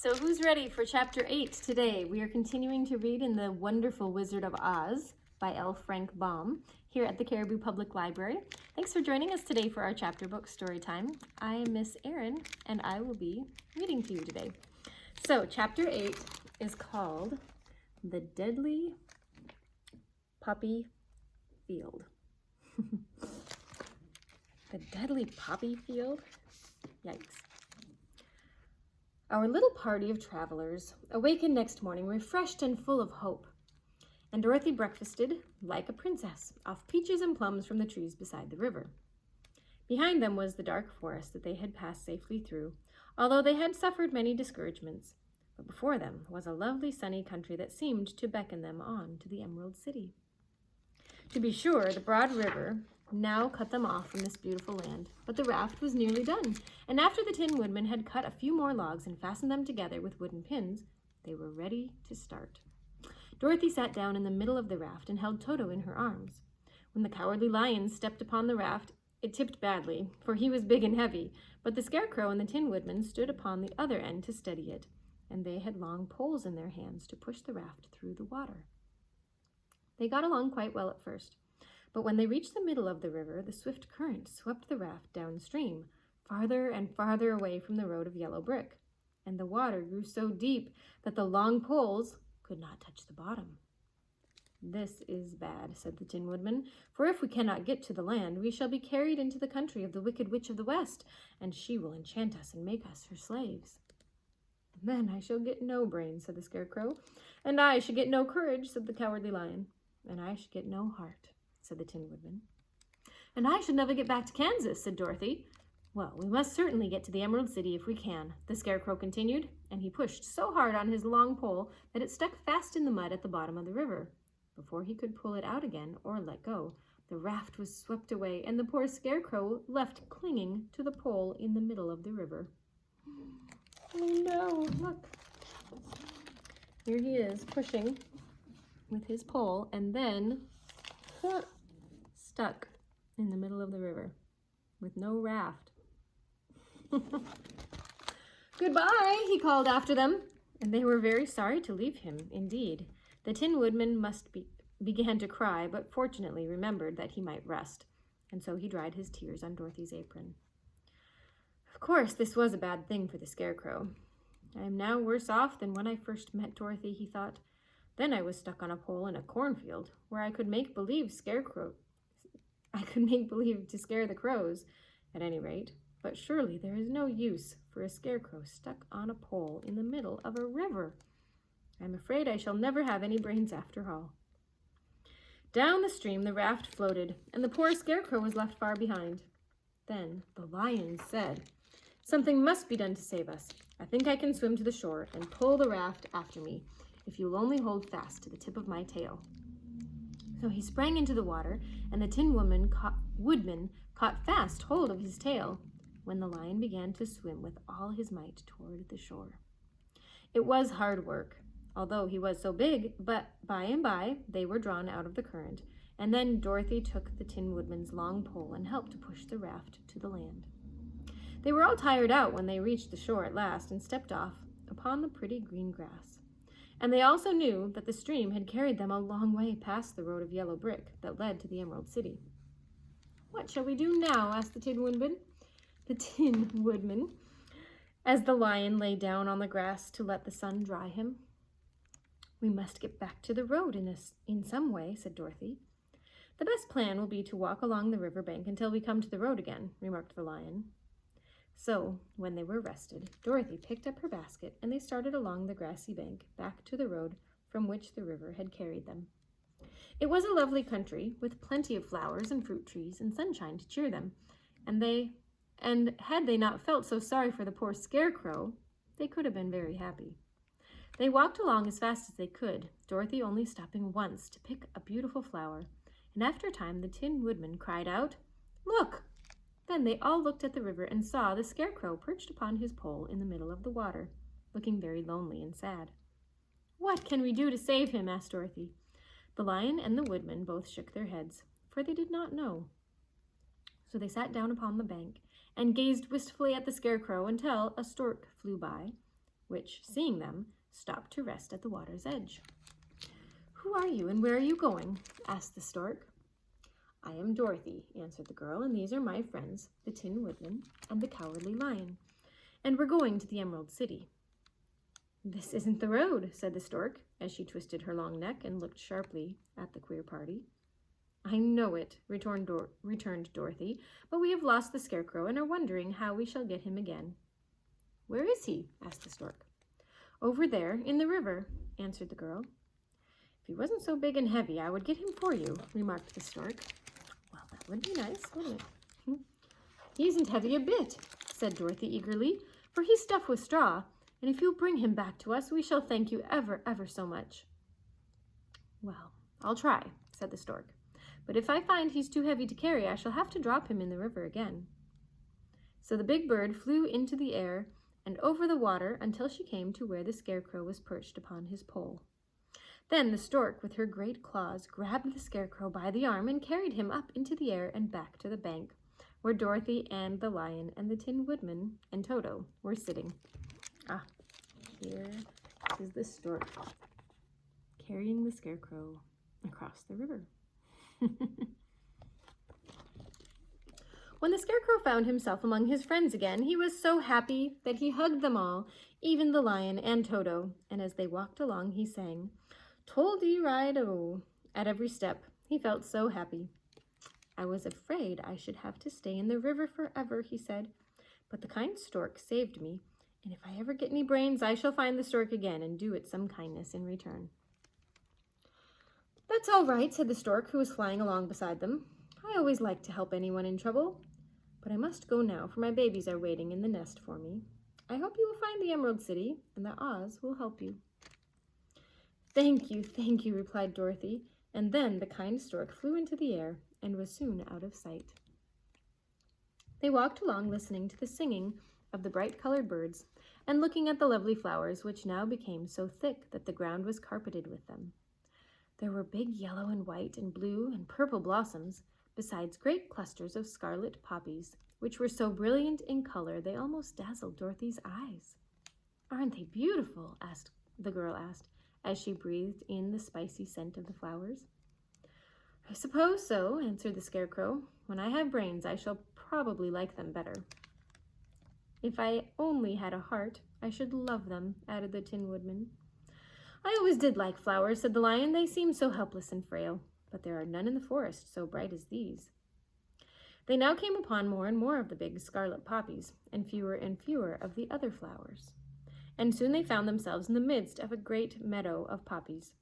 So who's ready for Chapter 8 today? We are continuing to read in The Wonderful Wizard of Oz by L. Frank Baum here at the Caribou Public Library. Thanks for joining us today for our chapter book story time. I am Miss Erin, and I will be reading to you today. So Chapter 8 is called The Deadly Poppy Field. The Deadly Poppy Field? Yikes. Our little party of travelers awakened next morning refreshed and full of hope, and Dorothy breakfasted like a princess off peaches and plums from the trees beside the river. Behind them was the dark forest that they had passed safely through, although they had suffered many discouragements. But before them was a lovely sunny country that seemed to beckon them on to the Emerald City. To be sure, the broad river now cut them off from this beautiful land, but the raft was nearly done, and after the Tin Woodman had cut a few more logs and fastened them together with wooden pins, they were ready to start. Dorothy sat down in the middle of the raft and held Toto in her arms. When the Cowardly Lion stepped upon the raft, it tipped badly, for he was big and heavy, but the Scarecrow and the Tin Woodman stood upon the other end to steady it, and they had long poles in their hands to push the raft through the water. They got along quite well at first, but when they reached the middle of the river, the swift current swept the raft downstream, farther and farther away from the road of yellow brick, and the water grew so deep that the long poles could not touch the bottom. "This is bad," said the Tin Woodman, "for if we cannot get to the land, we shall be carried into the country of the Wicked Witch of the West, and she will enchant us and make us her slaves." "Then I shall get no brains," said the Scarecrow. "And I should get no courage," said the Cowardly Lion. "And I should get no heart," said the Tin Woodman. "And I should never get back to Kansas," said Dorothy. "Well, we must certainly get to the Emerald City if we can," the Scarecrow continued, and he pushed so hard on his long pole that it stuck fast in the mud at the bottom of the river. Before he could pull it out again or let go, the raft was swept away, and the poor Scarecrow left clinging to the pole in the middle of the river. Oh no, look. Here he is pushing with his pole, and then stuck in the middle of the river with no raft. "Goodbye," he called after them, and they were very sorry to leave him indeed. The Tin Woodman began to cry, but fortunately remembered that he might rest, and so he dried his tears on Dorothy's apron. Of course, this was a bad thing for the Scarecrow. "I am now worse off than when I first met Dorothy," he thought. "Then I was stuck on a pole in a cornfield, where I could make believe to scare the crows, at any rate. But surely there is no use for a Scarecrow stuck on a pole in the middle of a river. I'm afraid I shall never have any brains after all." Down the stream the raft floated, and the poor Scarecrow was left far behind. Then the Lion said, "Something must be done to save us. I think I can swim to the shore and pull the raft after me, if you'll only hold fast to the tip of my tail." So he sprang into the water, and the Tin Woodman caught fast hold of his tail, when the Lion began to swim with all his might toward the shore. It was hard work, although he was so big, but by and by they were drawn out of the current, and then Dorothy took the Tin Woodman's long pole and helped to push the raft to the land. They were all tired out when they reached the shore at last and stepped off upon the pretty green grass. And they also knew that the stream had carried them a long way past the road of yellow brick that led to the Emerald City. "What shall we do now?" asked the Tin Woodman, as the Lion lay down on the grass to let the sun dry him. "We must get back to the road in some way," said Dorothy. "The best plan will be to walk along the river bank until we come to the road again," remarked the Lion. So, when they were rested, Dorothy picked up her basket, and they started along the grassy bank back to the road from which the river had carried them. It was a lovely country, with plenty of flowers and fruit trees and sunshine to cheer them, and had they not felt so sorry for the poor Scarecrow, they could have been very happy. They walked along as fast as they could, Dorothy only stopping once to pick a beautiful flower, and after a time the Tin Woodman cried out, "Look!" Then they all looked at the river and saw the Scarecrow perched upon his pole in the middle of the water, looking very lonely and sad. "What can we do to save him?" asked Dorothy. The Lion and the Woodman both shook their heads, for they did not know. So they sat down upon the bank and gazed wistfully at the Scarecrow until a stork flew by, which, seeing them, stopped to rest at the water's edge. "Who are you and where are you going?" asked the stork. "I am Dorothy," answered the girl, "and these are my friends, the Tin Woodman and the Cowardly Lion, and we're going to the Emerald City." "This isn't the road," said the stork, as she twisted her long neck and looked sharply at the queer party. "I know it," returned Dorothy, "but we have lost the Scarecrow and are wondering how we shall get him again." "Where is he?" asked the stork. "Over there, in the river," answered the girl. "If he wasn't so big and heavy, I would get him for you," remarked the stork. "Well, that would be nice, wouldn't it?" "He isn't heavy a bit," said Dorothy eagerly, "for he's stuffed with straw, and if you'll bring him back to us, we shall thank you ever, ever so much." "Well, I'll try," said the stork, "but if I find he's too heavy to carry, I shall have to drop him in the river again." So the big bird flew into the air and over the water until she came to where the Scarecrow was perched upon his pole. Then the stork, with her great claws, grabbed the Scarecrow by the arm and carried him up into the air and back to the bank, where Dorothy and the Lion and the Tin Woodman and Toto were sitting. Here is the stork carrying the Scarecrow across the river. When the Scarecrow found himself among his friends again, he was so happy that he hugged them all, even the Lion and Toto, and as they walked along, he sang, "Tol-de-ride-o," at every step. He felt so happy. "I was afraid I should have to stay in the river forever," he said, "but the kind stork saved me, and if I ever get any brains, I shall find the stork again and do it some kindness in return." "That's all right," said the stork, who was flying along beside them. "I always like to help anyone in trouble. But I must go now, for my babies are waiting in the nest for me. I hope you will find the Emerald City, and that Oz will help you." Thank you," replied Dorothy, and then the kind stork flew into the air and was soon out of sight. They walked along listening to the singing of the bright-colored birds and looking at the lovely flowers, which now became so thick that the ground was carpeted with them. There were big yellow and white and blue and purple blossoms, besides great clusters of scarlet poppies, which were so brilliant in color they almost dazzled Dorothy's eyes. "Aren't they beautiful?" the girl asked, as she breathed in the spicy scent of the flowers. "I suppose so," answered the Scarecrow. "When I have brains, I shall probably like them better." "If I only had a heart, I should love them," added the Tin Woodman. "I always did like flowers," said the Lion. "They seem so helpless and frail. But there are none in the forest so bright as these." They now came upon more and more of the big scarlet poppies, and fewer of the other flowers. And soon they found themselves in the midst of a great meadow of poppies.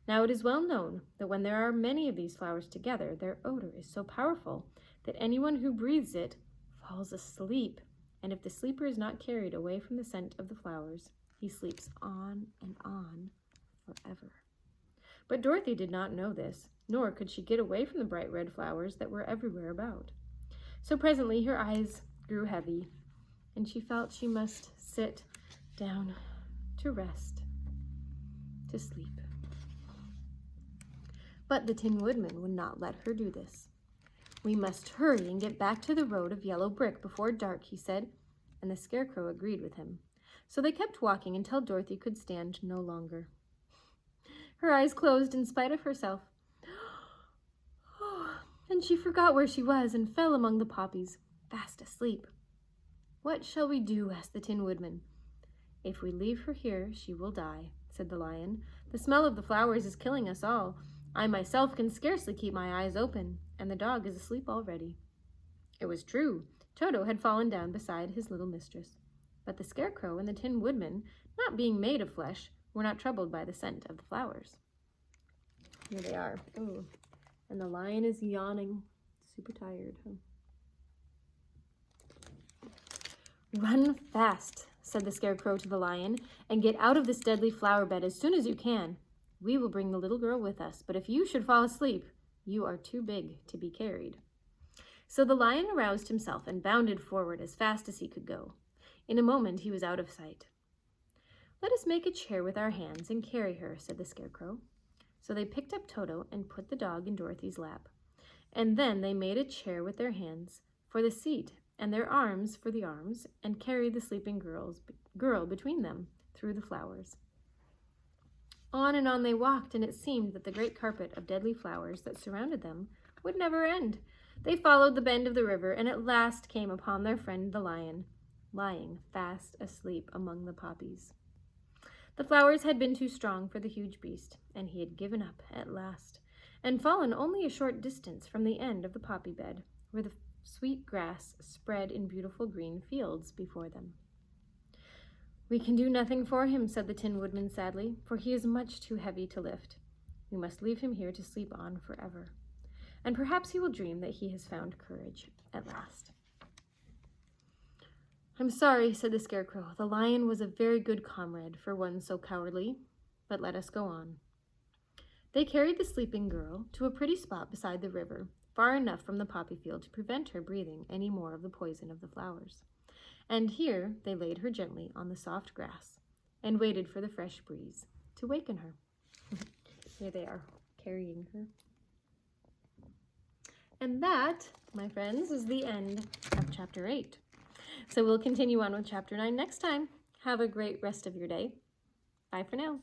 Now it is well known that when there are many of these flowers together, their odor is so powerful that anyone who breathes it falls asleep, and if the sleeper is not carried away from the scent of the flowers, he sleeps on and on forever. But Dorothy did not know this, nor could she get away from the bright red flowers that were everywhere about. So presently her eyes grew heavy, and she felt she must sit down to rest, to sleep. But the Tin Woodman would not let her do this. "We must hurry and get back to the road of yellow brick before dark," he said, and the Scarecrow agreed with him. So they kept walking until Dorothy could stand no longer. Her eyes closed in spite of herself, and she forgot where she was and fell among the poppies, fast asleep. "What shall we do?" asked the Tin Woodman. "If we leave her here, she will die," said the Lion. "The smell of the flowers is killing us all. I myself can scarcely keep my eyes open, and the dog is asleep already." It was true. Toto had fallen down beside his little mistress. But the Scarecrow and the Tin Woodman, not being made of flesh, were not troubled by the scent of the flowers. Here they are. Ooh. And the Lion is yawning, super tired. "Run fast," said the Scarecrow to the Lion, "and get out of this deadly flower bed as soon as you can. We will bring the little girl with us, but if you should fall asleep, you are too big to be carried." So the Lion aroused himself and bounded forward as fast as he could go. In a moment he was out of sight. "Let us make a chair with our hands and carry her," said the Scarecrow. So they picked up Toto and put the dog in Dorothy's lap. And then they made a chair with their hands for the seat and their arms for the arms, and carried the sleeping girls girl between them through the flowers. On and on they walked, and it seemed that the great carpet of deadly flowers that surrounded them would never end. They followed the bend of the river, and at last came upon their friend the lion, lying fast asleep among the poppies. The flowers had been too strong for the huge beast, and he had given up at last, and fallen only a short distance from the end of the poppy bed, where the sweet grass spread in beautiful green fields before them. "We can do nothing for him," said the Tin Woodman sadly, "for he is much too heavy to lift. We must leave him here to sleep on forever, and perhaps he will dream that he has found courage at last." "I'm sorry," said the Scarecrow. "The lion was a very good comrade for one so cowardly, but let us go on." They carried the sleeping girl to a pretty spot beside the river, far enough from the poppy field to prevent her breathing any more of the poison of the flowers. And here they laid her gently on the soft grass and waited for the fresh breeze to waken her. Here they are, carrying her. And that, my friends, is the end of Chapter 8. So we'll continue on with Chapter 9 next time. Have a great rest of your day. Bye for now.